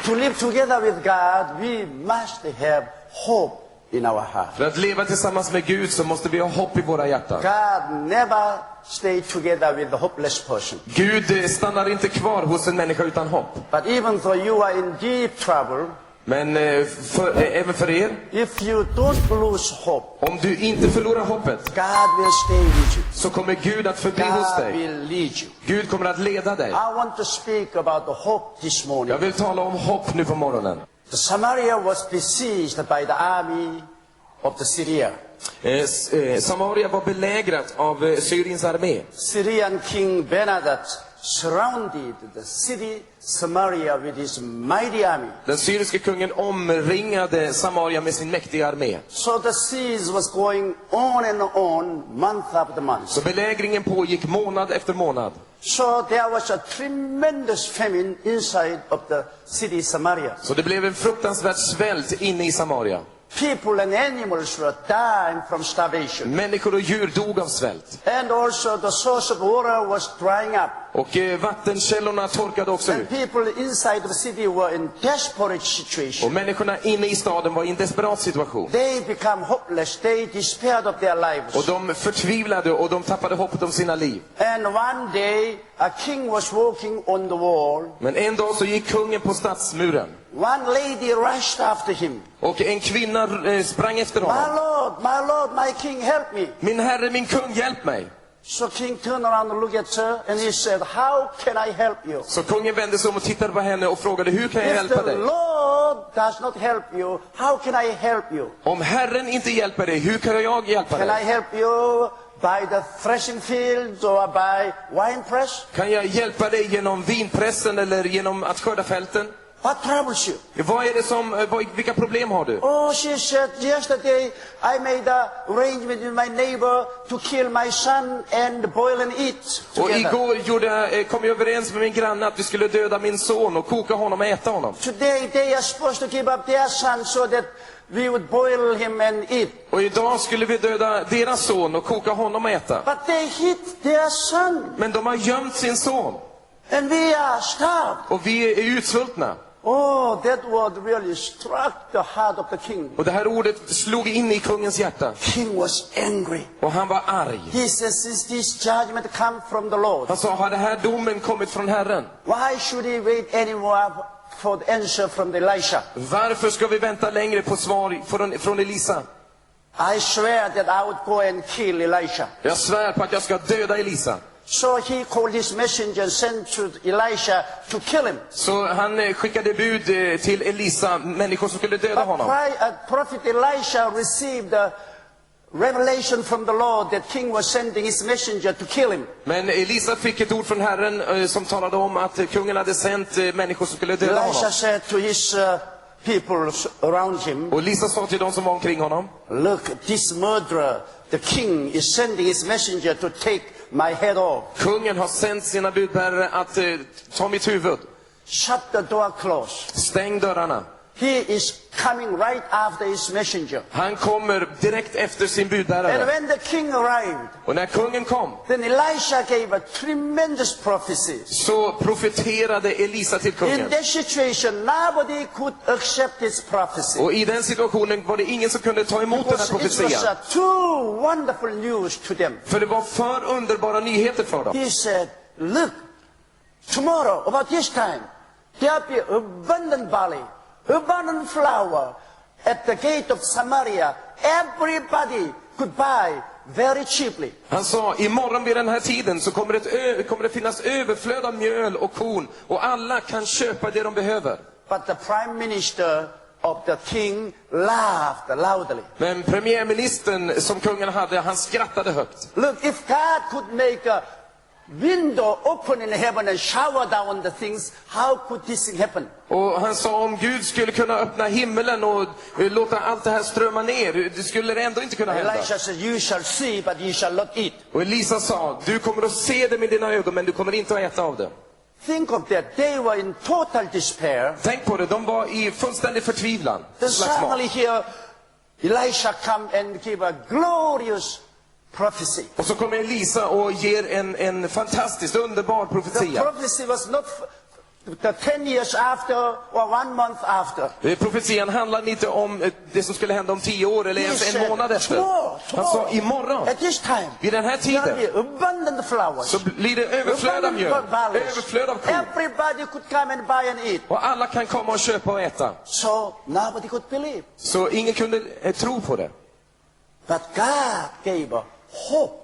To live together with God, we must have hope in our heart. För att leva tillsammans med Gud så måste vi ha hopp i våra hjärtan. God never stay together with the hopeless person. Gud stannar inte kvar hos en människa utan hopp. But even though you are in deep trouble, Men även för er, if you don't lose hope, om du inte förlorar hoppet, God will stay with you. så kommer Gud att förbli hos God dig. will lead you. Gud kommer att leda dig. I want to speak about the hope this morning. Jag vill tala om hopp nu på morgonen. The Samaria was besieged by the army of the Syria. Samaria var belägrat av Syriens armé. Syrian king Benadad surrounded the city Samaria with his mighty army. Den syriske kungen omringade Samaria med sin mäktiga armé. So the siege was going on and on, month after month. Så belägringen pågick månad efter månad. So there was a tremendous famine inside of the city Samaria. Så det blev en fruktansvärd svält inne i Samaria. People and animals were dying from starvation. Människor och djur dog av svält. And also the source of water was drying up. Och vattenkällorna torkade också And ut. people inside the city were in desperate situation. Och människorna inne i staden var i en desperat situation. They become hopeless. They despaired of their lives. Och de förtvivlade och de tappade hoppet om sina liv. And one day a king was walking on the wall. Men en dag så gick kungen på stadsmuren. One lady rushed after him. Och en kvinna sprang efter honom. My lord, my king, help me. Min herre, min kung, hjälp mig. So king turned around and looked at her and he said, how can I help you? Så kungen vände sig om och tittade på henne och frågade, hur kan jag If hjälpa the dig? Lord does not help you, how can I help you? Om Herren inte hjälper dig, hur kan jag hjälpa Can I dig? help you by the threshing fields or by wine press? Kan jag hjälpa dig genom vinpressen eller genom att skörda fälten? What troubles you? Vad är det som, vilka problem har du? Oh, she said, yesterday I made a arrangement with my neighbor to kill my son and boil and eat Och together. igår kom jag överens med min granne att vi skulle döda min son och koka honom och äta honom. Today they are supposed to give up their son so that we would boil him and eat. Och idag skulle vi döda deras son och koka honom och äta. But they hid their son. Men de har gömt sin son. And we are starved. Och vi är utsvultna. Oh, that word really struck the heart of the king. Och det här ordet slog in i kungens hjärta. King was angry. Och han var arg. He says, is this judgment come from the Lord? Han sa, har det här domen kommit från Herren? Why should he wait anymore for the answer from Elisha? Varför ska vi vänta längre på svar från Elisa? I swear that I would go and kill Elisha. Jag svär på att jag ska döda Elisa. So he called his messenger and sent to Elisha to kill him. Så han skickade bud till Elisa, människor som skulle döda honom. Prophet Elisha received a revelation from the Lord that king was sending his messenger to kill him. Men Elisa fick ett ord från Herren som talade om att kungen hade sänt människor som skulle döda Elisha honom. said to his people around him, Och Elisa sa till de som var omkring honom, look, this murderer, the king is sending his messenger to take my head off. kungen har sänt sina budbärare att ta mitt huvud. Shut the door close. Stäng dörrarna. He is coming right after his messenger. Han kommer direkt efter sin And budbärare. when the king arrived, Och när kungen kom, then Elisha gave a tremendous prophecy. så profeterade Elisa till In kungen. that situation, nobody could accept his prophecy. Och i den situationen var det ingen som kunde ta emot den här Because it was profetian. too wonderful news to them. För det var för underbara nyheter för dem. He said, look, tomorrow about this time, there'll be abundant barley, abundant flour at the gate of Samaria. Everybody could buy very cheaply. Han sa, imorgon vid den här tiden så kommer det finnas överflöd av mjöl och korn. Och alla kan köpa det de behöver. But the prime minister of the king laughed loudly. Men premiärministern som kungen hade, han skrattade högt. Look, if God could make a window open in heaven and shower down the things, how could this thing happen? Och han sa, om Gud skulle kunna öppna himmelen och låta allt det här strömma ner, det skulle det ändå inte kunna hända. Elisha said, you shall see, but you shall not eat. Och Elisa sa, du kommer att se det med dina ögon, men du kommer inte att äta av det. Think of that. They were in total despair. Tänk på det, de var i fullständig förtvivlan. Then suddenly here, Elisha come and give a glorious prophecy. Och så kommer Elisa och ger en fantastisk, underbar The profetia. prophecy was not the 10 years after or 1 month after. Profetian handlar inte om det som skulle hända om 10 år eller ens en månad efter. Han sa imorgon, At this time, vid den här there will tiden, be abundant flowers. så blir det överflöd av mjöl, överflöd av korn. Everybody could come and buy and eat. Och alla kan komma och köpa och äta. So nobody could believe. Så ingen kunde tro på det. But God gave a hope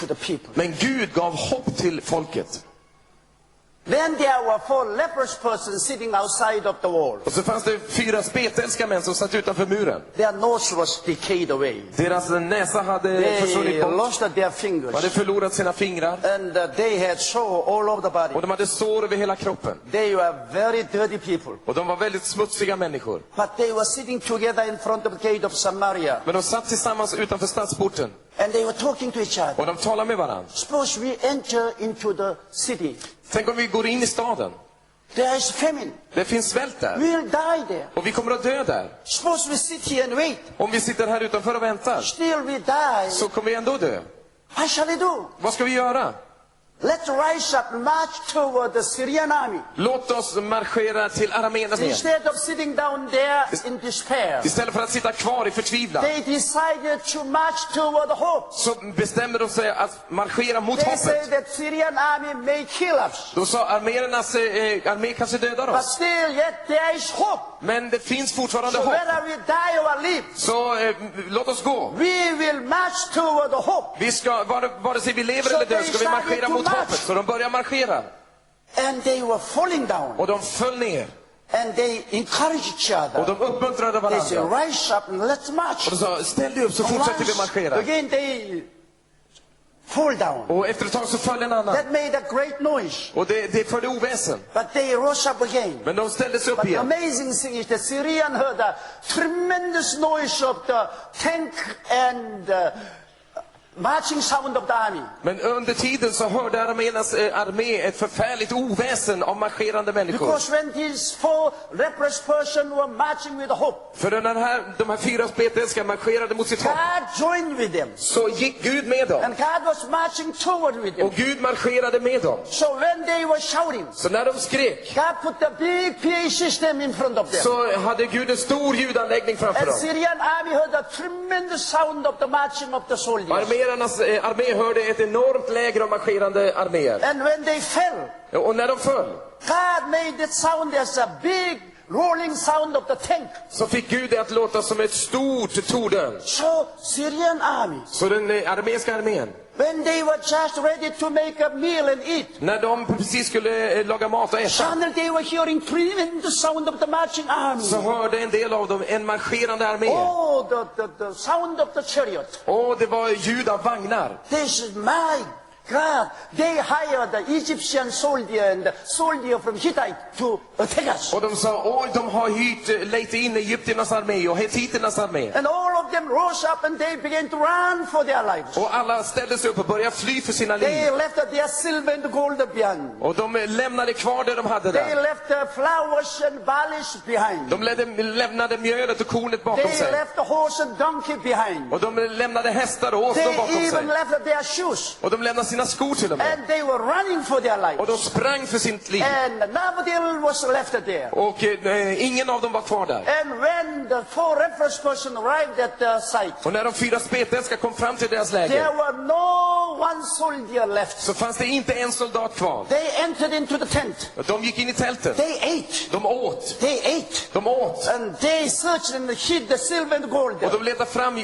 to the people. Men Gud gav hopp till folket. Then there were 4 leprous persons sitting outside of the wall. Och så fanns det 4 spetälska män som satt utanför muren. Their nose was decayed away. Deras näsa hade försvunnit They bort. lost their De fingers. hade förlorat sina fingrar. And they had sore all over the body. Och de hade sår över hela kroppen. They were very dirty people. Och de var väldigt smutsiga människor. But they were sitting together in front of the gate of Samaria. Men de satt tillsammans utanför stadsporten. And they were talking to each other. Och de talade med varandra. Suppose we enter into the city. Tänk om vi går in i staden. There is famine. Det finns svält där. We'll die there. Och vi kommer att dö där. Suppose we sit here and wait. Om vi sitter här utanför och väntar, Still we die. så kommer vi ändå dö. What shall we do? Vad ska vi göra? Let's rise up and march toward the Syrian army. Låt oss marschera till araméernas ner. Instead of sitting down there in despair, Istället för att sitta kvar i förtvivlan, they decided to march toward the hope. så bestämmer de sig att marschera mot They say hoppet. that Syrian army may kill us. Då sa armé kanske dödar But oss. still yet there is hope. Men det finns fortfarande So hopp. whether we die or live, Så låt oss gå. we will march toward the hope. Vi ska, vare sig vi lever eller dör, ska vi marschera mot hoppet. Så de börjar marschera. And they were falling down. Och de föll ner. And they encouraged each Och other. de uppmuntrade They said, varandra. rise up and let's march. Och de sa, ställ dig upp så fortsätter vi marschera. Again they fall down. Och efter ett tag så föll en annan. That made a great noise. Och det förde oväsen. But they rose up again. Men de ställde sig upp But the igen. amazing thing is the Syrian heard a tremendous noise of the tank and marching sound of the army. Men under tiden så hörde arméernas armé ett förfärligt oväsen av marscherande människor. Because when these 4 leprous persons were marching with hope, För de här 4 spetälska marscherade mot sitt hopp, God joined with them. så gick Gud med dem. And God was marching toward with them. Och Gud marscherade med dem. So when they were shouting, Så när de skrek, God put a big PA system in front of them. så hade Gud en stor ljudanläggning framför And dem. Syrian army heard a tremendous sound of the marching of the soldiers. Arméernas armé hörde ett enormt läger av marscherande arméer. And when they fell, Och när de föll, God made that sound as a big rolling sound of the tank. så fick Gud det att låta som ett stort torden. So Syrian army, Så den armeniska armén, when they were just ready to make a meal and eat, när de precis skulle laga mat och äta, suddenly they were hearing tremendous sound of the marching army. så hörde en del av dem en marscherande armé. Oh, the sound of the chariot. Och det var ljud av vagnar. They said, my God, they hired the Egyptian soldier and the soldier from Hittite to attack us. Och de sa, oj, de har lejt in Egypternas armé och hetiternas armé. And all of them rose up and they began to run for their lives. Och alla ställde sig upp och började fly för sina They liv. left their silver and gold behind. Och de lämnade kvar det de hade They där. left the flowers and barleys behind. De lämnade mjölet och kornet bakom They sig. left the horse and donkey behind. Och de lämnade hästar och åsnor They bakom sig. even left their shoes. Och de lämnade sina skor till och med. And they were running for their Och de lives. sprang för sitt liv. And nobody else was left there. Och ingen av dem var kvar där. And when the 4 leprous persons arrived at the site, Och när de 4 spetälska kom fram till deras there läger, were no one soldier left. så fanns det inte en soldat kvar. They entered into the tent. De gick in i tältet. They ate. De åt. They ate. De åt. And they searched and hid the silver and gold Och there. de letade fram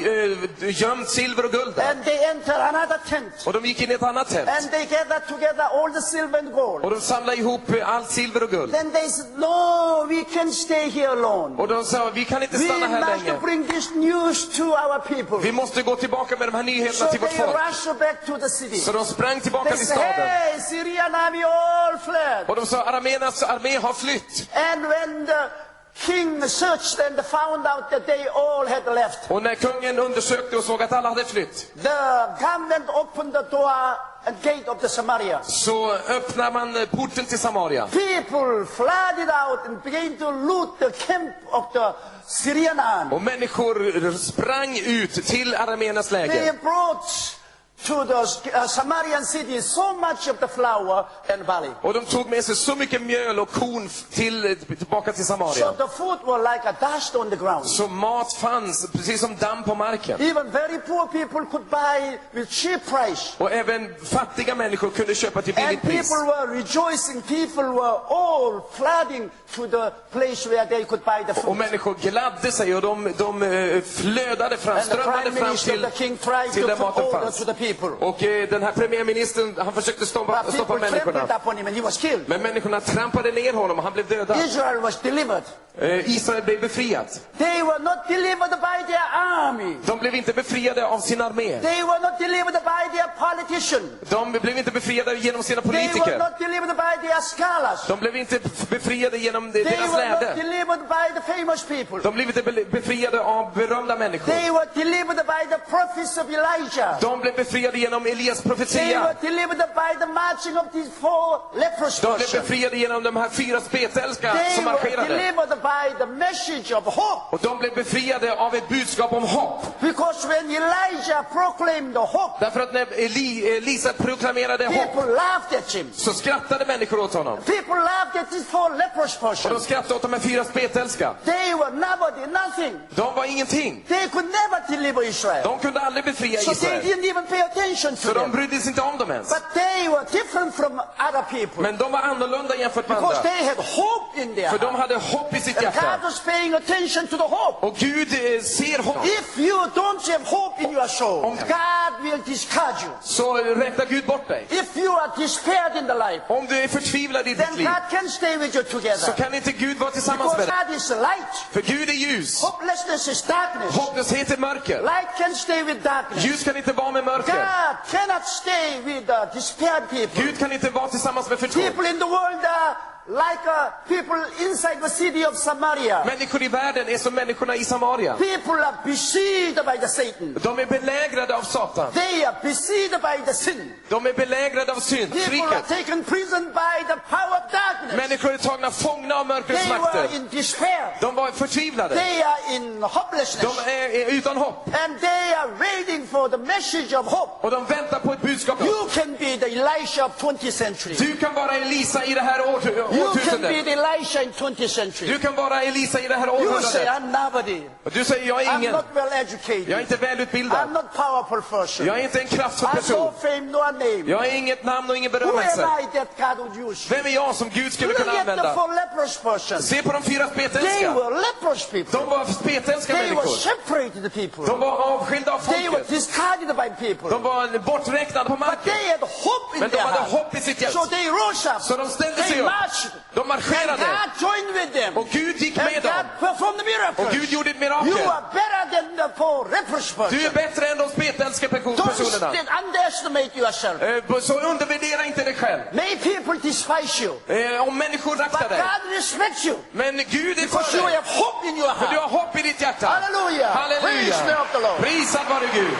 gömt silver och guld där. And they entered another tent. Och de gick in i ett annat tält. And they gathered together all the silver and gold. Och de samlade ihop allt silver och guld. Then they said, no, we can't stay here alone. Och de sa, vi kan inte We stanna här must länge. bring this news to our people. Vi måste gå tillbaka med de här nyheterna So till vårt they folk. rushed back to the city. Så de sprang tillbaka They till said, staden. hey, Syrian army all fled. Och de sa, arméernas armé har flytt. And when the king searched and found out that they all had left, Och när kungen undersökte och såg att alla hade flytt, the government opened the door and gate of the Samaria. så öppnar man porten till Samaria. People flooded out and began to loot the camp of the Syrian army. Och människor sprang ut till arméernas They läger. brought to the Samarian city so much of the flour and barley. Och de tog med sig så mycket mjöl och korn tillbaka till So Samaria. the food was like a dust on the ground. Så mat fanns precis som damm på marken. Even very poor people could buy with cheap price. Och även fattiga människor kunde köpa till And billigt pris. people were rejoicing. People were all flooding to the place where they could buy the Och food. människor gladde sig och de flödade fram, And the strömmade prime fram minister, the king, tried till to där put maten order fanns. to the people. Och den här premiärministern, han försökte stoppa But people människorna. trampled upon him and he was killed. Men människorna trampade ner honom och han blev dödad. Israel was delivered. Israel blev befriad. They were not delivered by their army. De blev inte befriade av sin armé. They were not delivered by their politician. De blev inte befriade genom sina They were politiker. not delivered by their scholars. De blev inte befriade genom They deras were not lärde. delivered by the famous people. De blev inte befriade av berömda människor. They were delivered by the prophets of Elijah. De blev befriade genom Elias They were profetia. delivered by the marching of these 4 lepers. De blev befriade genom de här 4 spetälska They som were marscherade. delivered by the message of hope. Och de blev befriade av ett budskap om hopp. Because when Elijah proclaimed the hope, Därför att när Elisa proklamerade hopp people laughed at him. så skrattade människor åt honom. People laughed at these 4 lepers Och person. de skrattade åt de här 4 spetälska. They were nobody, nothing. De var ingenting. They could never deliver Israel. De kunde aldrig befria So they Israel. didn't even pay attention to Så de them. brydde sig inte om dem ens. But they were different from other people. Men de var annorlunda jämfört med Because andra. they had hope in their För de heart. hade hopp i sitt And hjärta. God was paying attention to the hope. Och Gud ser hopp. If you don't have hope in your soul, God will discard you. Så räknar Gud bort dig. If you are despaired in the life, Om du är förtvivlad i ditt then liv God can stay with you så together. kan inte Gud vara tillsammans Because med dig. God is light. För Gud är ljus. Hopelessness is darkness. Hopplöshet är mörker. Light can stay with darkness. Ljus kan inte vara med mörker. God cannot stay with despaired people. Gud kan inte vara tillsammans med förtvivlade. People in the world are like people inside the city of Samaria. Människor i världen är som människorna i Samaria. People are besieged by the Satan. De är belägrade av Satan. They are besieged by the sin. De är belägrade av synd, People are tricket. taken prison by the power of darkness. Människor är tagna fångna av mörkrets They makter. were in despair. De var förtvivlade. They are in hopelessness. De är utan hopp. And they are waiting for the message of hope. Och de väntar på ett budskap. You can be the Elisha of 20th century. Du kan vara Elisa i det här You can be årtusendet. the Elisha in 20th century. Du kan vara Elisa i det här You say, århundradet. I'm nobody. Och du säger, jag är I'm ingen. not well educated. Jag är inte I'm välutbildad. not powerful person. Jag är inte en kraftfull I'm person. no fame, no name. Jag är inget namn och ingen Who berömmelse. am I that God would use? Vem är jag som Gud skulle Look kunna at the använda? 4 lepers person. Se på de 4 They spetälska. were lepers people. De var spetälska They were människor. separated people. De var avskilda av They were folket. discarded by people. De var borträknade på But marken. they had hope in Men de their hade heart. hopp i sitt hjärta. So they rose up. Så de ställde They sig upp. marched. De And marscherade. God joined with them. Och Gud gick And med dem. God performed the miracles. Och Gud gjorde ett You mirakel. are better than the 4 lepers person. Du är bättre än de spetälska personerna. Don't underestimate yourself. Så undervärdera inte dig själv. May people despise you. Om människor But raktar dig. God respects you. Men Gud är Because för you dig. have hope in your För du heart. har hopp i ditt hjärta. Hallelujah. Praise the name Halleluja. of the Lord. Prisad vare Gud.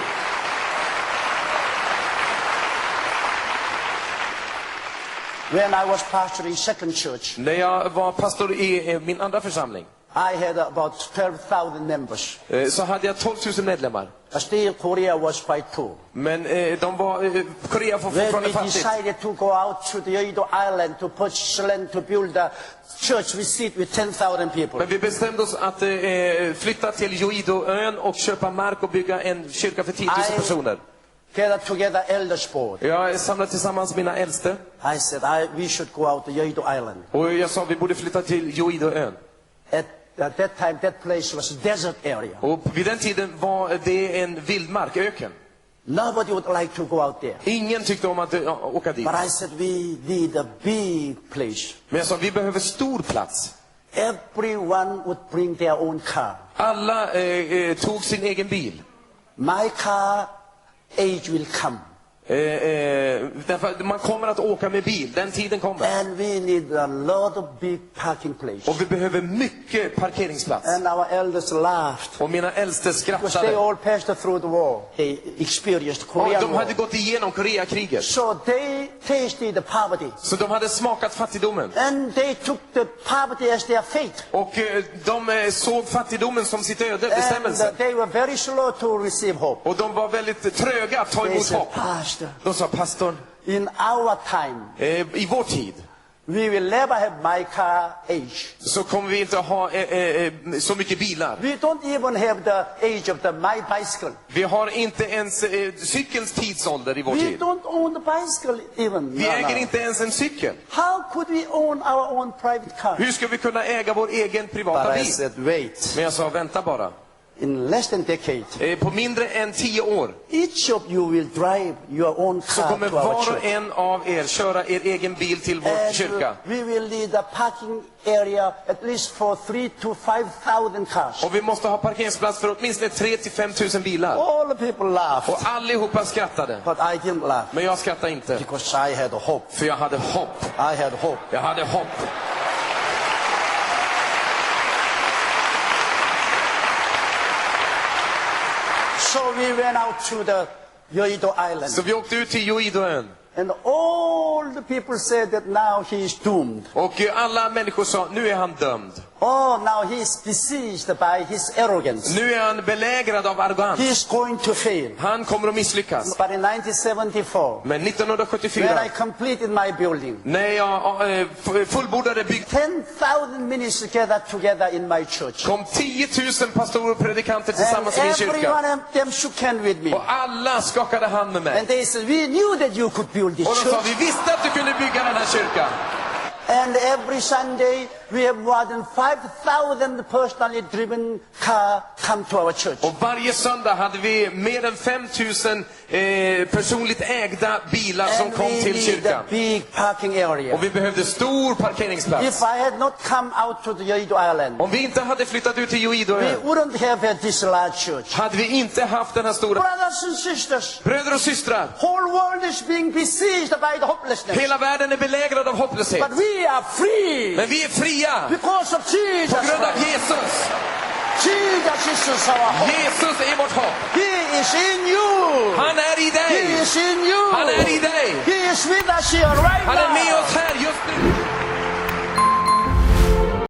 When I was pastor in second church, När jag var pastor i min andra församling I had about 12,000 members. så hade jag 12 000 medlemmar. Still, Korea was quite poor. Men de var, Korea var When fortfarande we fattigt. decided to go out to the Yonggi Island to purchase land to build a church, we sit with 10,000 people. Men vi bestämde oss att flytta till Joidoön och köpa mark och bygga en kyrka för 10 000 personer. Gathered together elders board. Jag samlade tillsammans mina äldste I said, we should go out to Yonggi Island. och jag sa vi borde flytta till Joidoön. At that time, that place was a desert area. Och vid den tiden var det en vildmark, öken. Nobody would like to go out there. Ingen tyckte om att åka dit. But I said, we need a big place. Men jag sa vi behöver stor plats. Everyone would bring their own car. Alla tog sin egen bil. My car age will come. Därför man kommer att åka med bil, den tiden kommer. And we need a lot of big parking place. Och vi behöver mycket parkeringsplats. And our elders laughed. Och mina äldste Because they skrattade. all passed through the war. They experienced Och Korean de war. hade gått igenom Koreakriget. So they tasted the poverty. Så de hade smakat fattigdomen. And they took the poverty as their fate. Och de såg fattigdomen som sitt öde, bestämmelse. And they were very slow to receive hope. Och de var väldigt tröga att ta They emot said, hopp. Pastor, De sa, pastorn, in our time, i vår tid we will never have my car age. så kommer vi inte att ha så mycket bilar. We don't even have the age of my bicycle. Vi har inte ens cykelns tidsålder i vår We tid. don't own the bicycle even. Vi äger inte ens en cykel. How could we own our own private car? Hur ska vi kunna äga vår egen privata But I bil? said, wait. Men jag sa, vänta bara. In less than a decade, På mindre än 10 år each of you will drive your own så car kommer to our var och church. en av er köra er egen bil till vår kyrka. We will need a parking area at least for 3,000 to 5,000 cars. Och vi måste ha parkeringsplats för åtminstone 3 till 5 000 bilar. All the people laughed, Och allihopa skrattade. but I didn't laugh Men jag skrattade inte. because I had hope. För jag hade hopp. I had hope. Jag hade hopp. So we went out to the Yonggi Island. Så vi åkte ut till Joidoön. And all the people said that now he is doomed. Och alla människor sa, nu är han dömd. Oh, now he is besieged by his arrogance. Nu är han belägrad av He arrogans. is going to fail. Han kommer att misslyckas. But in 1974, Men when 1974, I completed my building, när jag fullbordade bygget, 10,000 ministers gathered together in my church. kom 10 000 pastorer och predikanter And tillsammans i min every kyrka. one of them shook hand with me. Och alla skakade hand med mig. And they said, we knew that you could build this Och de sa, church. vi visste att du kunde bygga den här kyrkan. And every Sunday, we have more than 5,000 personally driven car come to our church. Och varje söndag hade vi mer än 5 000 personligt ägda bilar som And kom we till need kyrkan. a big parking area. Och vi behövde stor parkeringsplats. If I had not come out to the Yonggi Island, Om vi inte hade flyttat ut till we Joidoön, wouldn't have had this large church. hade vi inte haft den här stora... Brothers and sisters, Bröder och systrar, whole world is being besieged by the hopelessness. hela världen är belägrad av hopplöshet. But we are free Men vi är fria because of Jesus. på grund av Jesus. Jesus is our hope. Jesus är vårt hopp. He is in you. Han är i He dig. is in you. Han är i dig. He is with us here right Han är med now. oss här just nu.